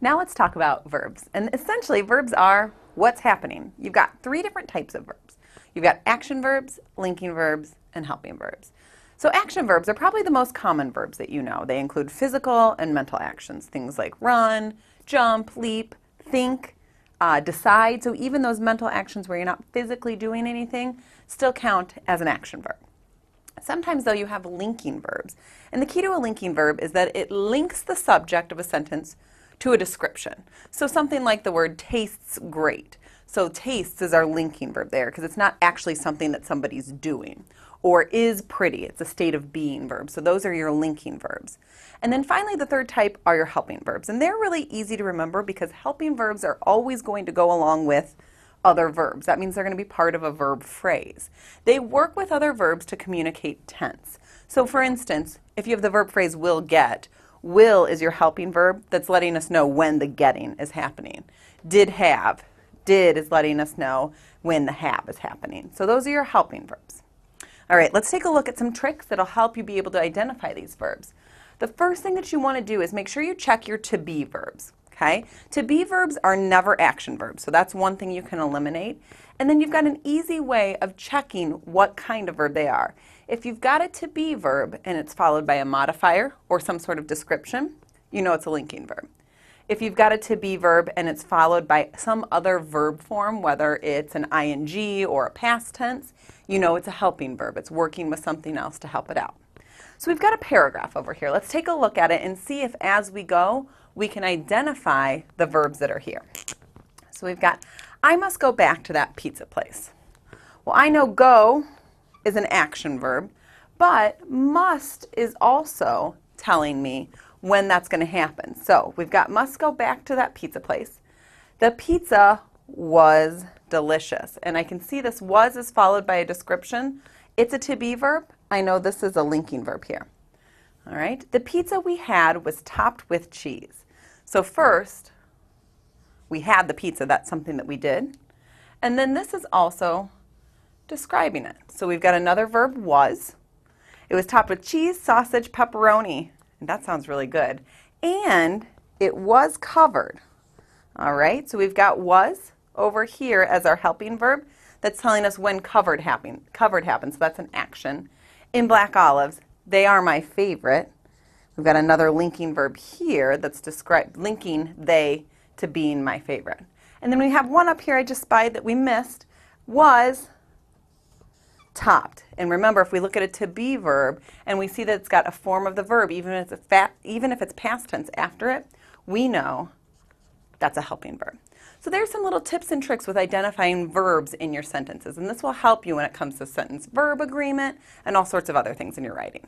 Now let's talk about verbs. And essentially, verbs are what's happening. You've got three different types of verbs. You've got action verbs, linking verbs, and helping verbs. So action verbs are probably the most common verbs that you know. They include physical and mental actions, things like run, jump, leap, think, decide. So even those mental actions where you're not physically doing anything still count as an action verb. Sometimes, though, you have linking verbs. And the key to a linking verb is that it links the subject of a sentence to a description. So something like the word tastes great. So tastes is our linking verb there because it's not actually something that somebody's doing. Or is pretty, it's a state of being verb. So those are your linking verbs. And then finally, the third type are your helping verbs. And they're really easy to remember because helping verbs are always going to go along with other verbs. That means they're going to be part of a verb phrase. They work with other verbs to communicate tense. So for instance, if you have the verb phrase will get, will is your helping verb that's letting us know when the getting is happening. Did have, did is letting us know when the have is happening. So those are your helping verbs. All right, let's take a look at some tricks that'll help you be able to identify these verbs. The first thing that you want to do is make sure you check your to be verbs. Okay? To be verbs are never action verbs, so that's one thing you can eliminate. And then you've got an easy way of checking what kind of verb they are. If you've got a to be verb and it's followed by a modifier or some sort of description, you know it's a linking verb. If you've got a to be verb and it's followed by some other verb form, whether it's an ing or a past tense, you know it's a helping verb. It's working with something else to help it out. So we've got a paragraph over here. Let's take a look at it and see if as we go, we can identify the verbs that are here. So we've got, I must go back to that pizza place. Well, I know go is an action verb, but must is also telling me when that's going to happen. So we've got must go back to that pizza place. The pizza was delicious. And I can see this was is followed by a description. It's a to be verb. I know this is a linking verb here. All right. The pizza we had was topped with cheese. So first, we had the pizza. That's something that we did. And then this is also describing it. So we've got another verb, was. It was topped with cheese, sausage, pepperoni. And that sounds really good. And it was covered. All right. So we've got was over here as our helping verb. That's telling us when covered happens. So that's an action. In black olives, they are my favorite. We've got another linking verb here that's linking they to being my favorite. And then we have one up here I just spied that we missed, was topped. And remember, if we look at a to be verb and we see that it's got a form of the verb, even if it's past tense after it, we know that's a helping verb. So there's some little tips and tricks with identifying verbs in your sentences, and this will help you when it comes to sentence-verb agreement and all sorts of other things in your writing.